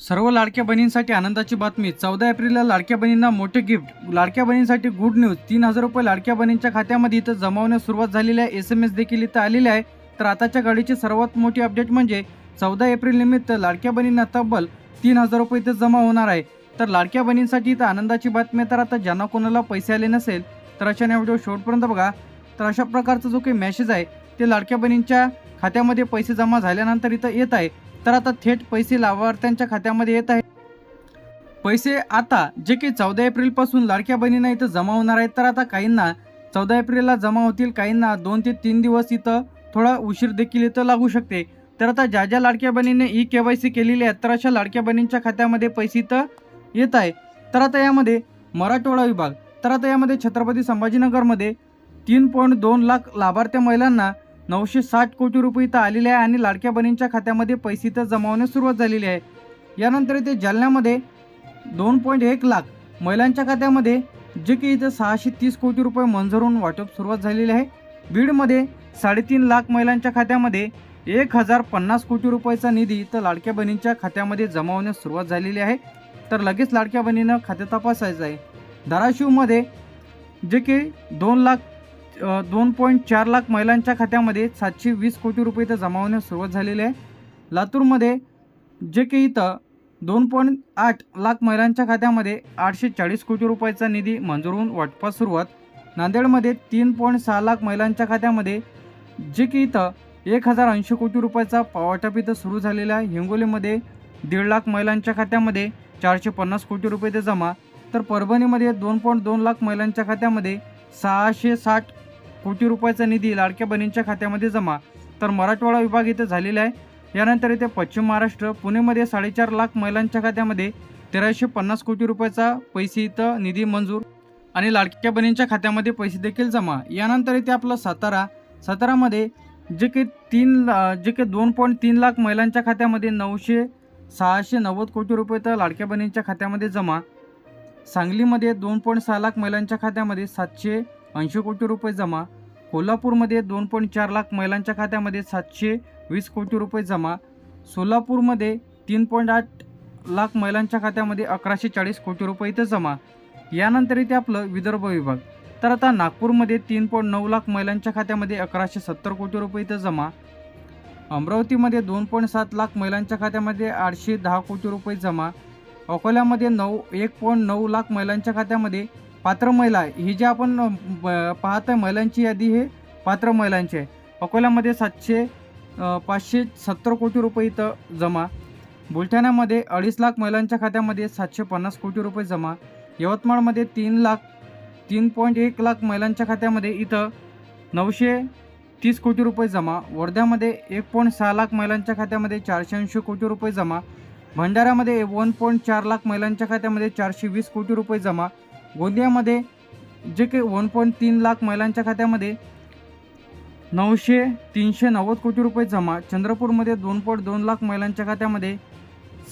सर्व लाडक्या बहिणींसाठी आनंदाची बातमी। 14 एप्रिलला लाडक्या बहिणींना मोठे गिफ्ट। लाडक्या बहिणींसाठी गुड न्यूज। 3000 रुपये लाडक्या बहिणींच्या खात्यामध्ये इथं जमा होण्यास सुरुवात झालेली आहे। SMS देखील इथं आलेले आहे। तर आताच्या घडीची सर्वात मोठी अपडेट म्हणजे 14 एप्रिल निमित्त लाडक्या बहिणींना तब्बल 3000 रुपये इथं जमा होणार आहे। तर लाडक्या बहिणींसाठी इथं आनंदाची बातमी। तर आता ज्यांना कोणाला पैसे आले नसेल तर अशाने व्हिडिओ शेवटपर्यंत बघा। तर अशा प्रकारचा जो काही मेसेज आहे ते लाडक्या बहिणींच्या खात्यामध्ये पैसे जमा झाल्यानंतर इथं येत आहे। तर आता थेट पैसे लाभार्थ्यांच्या खात्यामध्ये येत आहे। पैसे आता जे की 14 एप्रिल पासून लाडक्या बहिणींना इथं जमा होणार आहेत। तर आता काहींना 14 एप्रिलला जमा होतील, काहींना 2 ते 3 दिवस इथं थोडा उशीर देखील इथं लागू शकते। तर आता ज्या ज्या लाडक्या बहिणींनी KYC केलेली आहे तर अशा लाडक्या बहिणींच्या खात्यामध्ये पैसे इथं येत आहे। तर आता यामध्ये मराठवाडा विभाग, तर आता यामध्ये छत्रपती संभाजीनगरमध्ये 3.2 लाख लाभार्थी महिलांना 960 कोटी रुपये इथं आलेले आहे आणि लाडक्या बहिणींच्या खात्यामध्ये पैसे इथं जमा होण्यास सुरुवात झालेली आहे। यानंतर इथे जालन्यामध्ये 2.1 लाख महिलांच्या खात्यामध्ये जे की इथं 630 कोटी रुपये मंजूर होऊन वाटप सुरुवात झालेली आहे। बीडमध्ये 3.5 लाख महिलांच्या खात्यामध्ये 1050 कोटी रुपयाचा निधी इथं लाडक्या बहिणींच्या खात्यामध्ये जमा होण्यास सुरुवात झालेली आहे। तर लगेच लाडक्या बहिणीनं खाते तपासायचं आहे। धाराशिवमध्ये जे की 2.4 लाख महिलांच्या खात्यामध्ये 720 कोटी रुपये इथं जमा होण्यास सुरुवात झालेली आहे। लातूरमध्ये जे की इथं 2.8 लाख महिलांच्या खात्यामध्ये 840 कोटी रुपयाचा निधी मंजूर होऊन वाटपास सुरुवात। नांदेडमध्ये 3.6 लाख महिलांच्या खात्यामध्ये जे की इथं 1080 कोटी रुपयाचा वाटप इथं सुरू झालेला आहे। हिंगोलीमध्ये 1.5 लाख महिलांच्या खात्यामध्ये 450 कोटी रुपये इथं जमा। तर परभणीमध्ये 2.2 लाख महिलांच्या खात्यामध्ये 660 कोटी रुपयाचा निधी लाडक्या बहिणींच्या खात्यामध्ये जमा। तर मराठवाडा विभाग इथं झालेला आहे। यानंतर इथे पश्चिम महाराष्ट्र, पुणेमध्ये 4.5 लाख महिलांच्या खात्यामध्ये 1350 कोटी रुपयाचा पैसे इथं निधी मंजूर आणि लाडक्या बहिणींच्या खात्यामध्ये पैसे देखील जमा। यानंतर इथे आपलं सातारामध्ये जे की 2.3 लाख महिलांच्या खात्यामध्ये 690 कोटी रुपये तर लाडक्या बहिणींच्या खात्यामध्ये जमा। सांगलीमध्ये 2.6 लाख महिलांच्या खात्यामध्ये 780 कोटी रुपये जमा। कोल्हापूरमध्ये 2.4 लाख महिलांच्या खात्यामध्ये 720 कोटी रुपये जमा। सोलापूरमध्ये 3.8 लाख महिलांच्या खात्यामध्ये 1140 कोटी रुपये इथं जमा। यानंतर इथे आपलं विदर्भ विभाग, तर आता नागपूरमध्ये 3.9 लाख महिलांच्या खात्यामध्ये 1170 कोटी रुपये इथं जमा। अमरावतीमध्ये 2.7 लाख महिलांच्या खात्यामध्ये 810 कोटी रुपये जमा। अकोल्यामध्ये 1.9 लाख महिलांच्या खात्यामध्ये पात्र महिला, ही जी आपण पाहत आहे महिलांची यादी, हे पात्र महिलांची आहे। अकोल्यामध्ये 570 कोटी रुपये इथं जमा। बुलढाण्यामध्ये 2.5 लाख महिलांच्या खात्यामध्ये 750 कोटी रुपये जमा। यवतमाळमध्ये 3.1 लाख महिलांच्या खात्यामध्ये इथं 930 कोटी रुपये जमा। वर्ध्यामध्ये 1.6 लाख महिलांच्या खात्यामध्ये 480 कोटी रुपये जमा। भंडाऱ्यामध्ये 1.4 लाख महिलांच्या खात्यामध्ये 420 कोटी रुपये जमा। गोंदियामध्ये जे की 1.3 लाख महिलांच्या खात्यामध्ये 390 कोटी रुपये जमा। चंद्रपूरमध्ये 2.2 लाख महिलांच्या खात्यामध्ये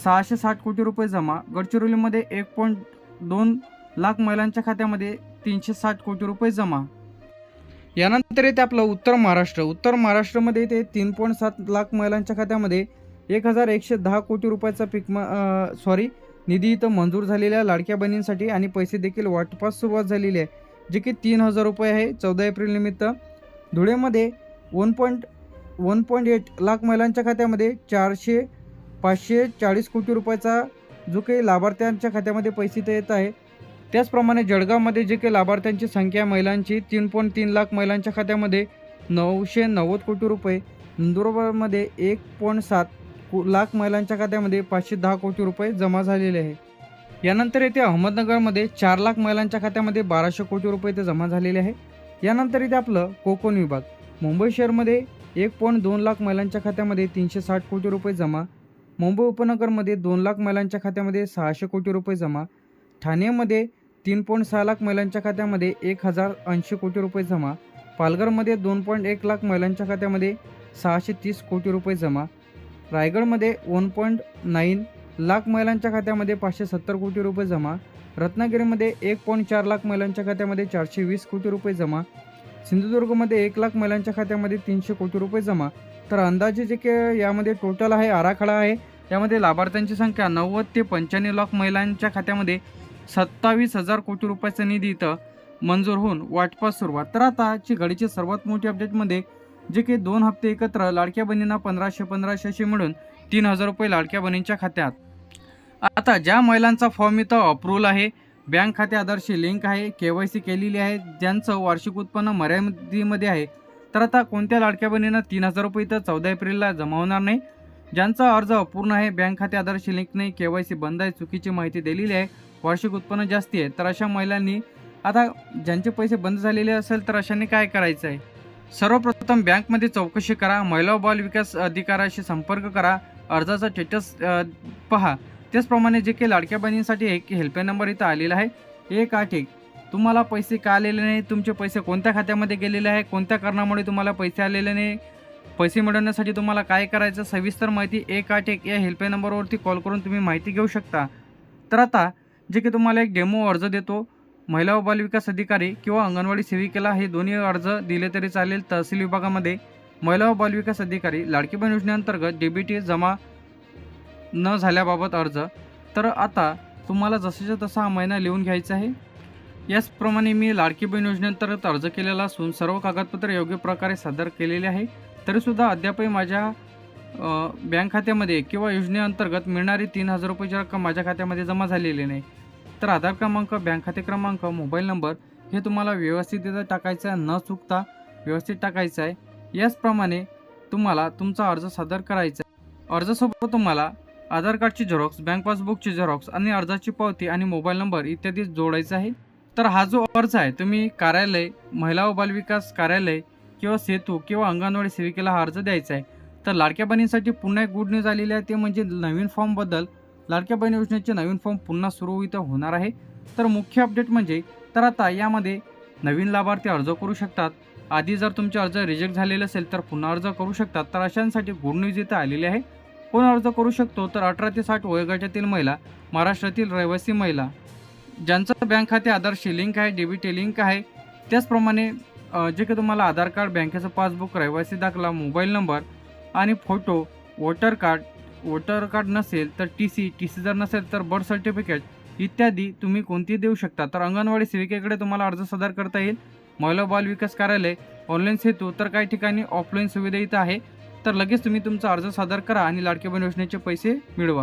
660 कोटी रुपये जमा। गडचिरोलीमध्ये 1.2 लाख महिलांच्या खात्यामध्ये 360 कोटी रुपये जमा। यानंतर येते आपलं उत्तर महाराष्ट्रामध्ये इथे 3.7 लाख महिलांच्या खात्यामध्ये 1110 कोटी रुपयाचा निधी इथं मंजूर झालेल्या लाडक्या बहिणींसाठी आणि पैसे देखील वाटपास सुरुवात झालेली आहे, जे की 3000 रुपये आहे 14 एप्रिल निमित्त। धुळेमध्ये 1.8 लाख महिलांच्या खात्यामध्ये 540 कोटी रुपयाचा जो काही लाभार्थ्यांच्या खात्यामध्ये पैसे इथं येत आहे। त्याचप्रमाणे जळगावमध्ये जे काही लाभार्थ्यांची संख्या महिलांची 3.3 लाख महिलांच्या खात्यामध्ये 990 कोटी रुपये। नंदुरबारमध्ये 1.7 लाख महिलांच्या खात्यामध्ये 510 कोटी रुपये जमा झालेले आहे। यानंतर येथे अहमदनगरमध्ये 4 लाख महिलांच्या खात्यामध्ये 1200 कोटी रुपये इथे जमा झालेले आहे। यानंतर इथे आपलं कोकण विभाग, मुंबई शहरमध्ये 1.2 लाख महिलांच्या खात्यामध्ये 360 कोटी रुपये जमा। मुंबई उपनगरमध्ये 2 लाख महिलांच्या खात्यामध्ये 600 कोटी रुपये जमा। ठाणेमध्ये 3.6 लाख महिलांच्या खात्यामध्ये 1080 कोटी रुपये जमा। पालघरमध्ये 2.1 लाख महिलांच्या खात्यामध्ये 630 कोटी रुपये जमा। रायगडमध्ये 1.9 लाख महिलांच्या खात्यामध्ये 570 कोटी रुपये जमा। रत्नागिरीमध्ये 1.4 लाख महिलांच्या खात्यामध्ये 420 कोटी रुपये जमा। सिंधुदुर्गमध्ये 1 लाख महिलांच्या खात्यामध्ये 300 कोटी रुपये जमा। तर अंदाजे जे की यामध्ये टोटल आहे आराखडा आहे यामध्ये लाभार्थ्यांची संख्या 90 ते 95 लाख महिलांच्या खात्यामध्ये 27,000 कोटी रुपयाचा निधी इथं मंजूर होऊन वाटपास सुरुवात. तर आताची घडीची सर्वात मोठी अपडेटमध्ये जे की 2 हप्ते एकत्र लाडक्या बहिणींना 1500 असे मिळून 3,000 रुपये लाडक्या बहिणींच्या खात्यात. आता ज्या महिलांचा फॉर्म इथं अप्रूव्हल आहे, बँक खाते आधारशी लिंक आहे, KYC केलेली आहे, ज्यांचं वार्षिक उत्पन्न मर्यादेमध्ये आहे, तर आता कोणत्या लाडक्या बहिणींना 3,000 रुपये इथं 14 एप्रिलला जमा होणार नाही. ज्यांचा अर्ज अपूर्ण आहे, बँक खाते आधारशी लिंक नाही, KYC बंद आहे, चुकीची माहिती दिलेली आहे, वार्षिक उत्पन्न जास्ती आहे, तर अशा महिलांनी आता ज्यांचे पैसे बंद झालेले असेल तर अशांनी काय करायचं आहे? सर्वप्रथम बँकमध्ये चौकशी करा, महिला व बाल विकास अधिकाऱ्याशी संपर्क करा, अर्जाचा स्टेटस पहा. त्याचप्रमाणे जे काही लाडक्या बहिणींसाठी एक हेल्पलाईन नंबर इथं आलेला आहे 181. तुम्हाला पैसे का आलेले नाही, तुमचे पैसे कोणत्या खात्यामध्ये गेलेले आहे, कोणत्या कारणामुळे तुम्हाला पैसे आलेले नाही, पैसे मिळवण्यासाठी तुम्हाला काय करायचं, सविस्तर माहिती 181 या हेल्पलाईन नंबरवरती कॉल करून तुम्ही माहिती घेऊ शकता. तर आता जे की तुम्हाला एक डेमो अर्ज देतो, महिला व बाल विकास अधिकारी किंवा अंगणवाडी सेविकेला हे दोन्ही अर्ज दिले तरी चालेल. तहसील विभागामध्ये महिला व बाल विकास अधिकारी लाडकी बहीण योजनेअंतर्गत DBT जमा न झाल्याबाबत अर्ज. तर आता तुम्हाला जसाच्या तसा हा महिना लिहून घ्यायचा आहे. याचप्रमाणे मी लाडकी बहीण योजनेअंतर्गत अर्ज केलेला असून सर्व कागदपत्रे योग्य प्रकारे सादर केलेले आहे. तरीसुद्धा अद्यापही माझ्या बँक खात्यामध्ये किंवा योजनेअंतर्गत मिळणारी 3,000 रुपयाची रक्कम माझ्या खात्यामध्ये जमा झालेली नाही. तर आधार क्रमांक, बँक खाते क्रमांक, मोबाईल नंबर हे तुम्हाला व्यवस्थितरित्या टाकायचं आहे, न चुकता व्यवस्थित टाकायचं आहे. याचप्रमाणे तुम्हाला तुमचा अर्ज सादर करायचा आहे. अर्जासोबत तुम्हाला आधार कार्डची झेरॉक्स, बँक पासबुकची झेरॉक्स आणि अर्जाची पावती आणि मोबाईल नंबर इत्यादी जोडायचा आहे. तर हा जो अर्ज आहे तुम्ही कार्यालय, महिला व बाल विकास कार्यालय किंवा सेतू किंवा अंगणवाडी सेविकेला हा अर्ज द्यायचा आहे. तर लाडक्या बहिणींसाठी पुन्हा एक गुड न्यूज आलेली आहे, ते म्हणजे नवीन फॉर्मबद्दल. लाडक्या बहीण योजनेचे नवीन फॉर्म पुन्हा सुरू इथं होणार आहे. तर मुख्य अपडेट म्हणजे तर आता यामध्ये नवीन लाभार्थी अर्ज करू शकतात. आधी जर तुमचे अर्ज रिजेक्ट झालेले असेल तर पुन्हा अर्ज करू शकतात. तर अशांसाठी गुड न्यूज इथं आलेली आहे. कोण अर्ज करू शकतो? तर 18 ते 60 वयोगटातील महिला, महाराष्ट्रातील रहिवासी महिला, ज्यांचं बँक खाते आधारशी लिंक आहे, DBT लिंक आहे. त्याचप्रमाणे जे काही तुम्हाला आधार कार्ड, बँकेचं पासबुक, रहिवासी दाखला, मोबाईल नंबर आणि फोटो, वोटर कार्ड नसेल तर TC जर नसेल तर बर्थ सर्टिफिकेट इत्यादी तुम्ही कोणती देऊ शकता. तर अंगणवाडी सेविकेकडे तुम्हाला अर्ज सादर करता येईल. महिला बाल विकास कार्यालय, ऑनलाईन सेतू, तर काही ठिकाणी ऑफलाईन सुविधा इथं आहे. तर लगेच तुम्ही तुमचा अर्ज सादर करा आणि लाडकी बहीण योजनेचे पैसे मिळवा.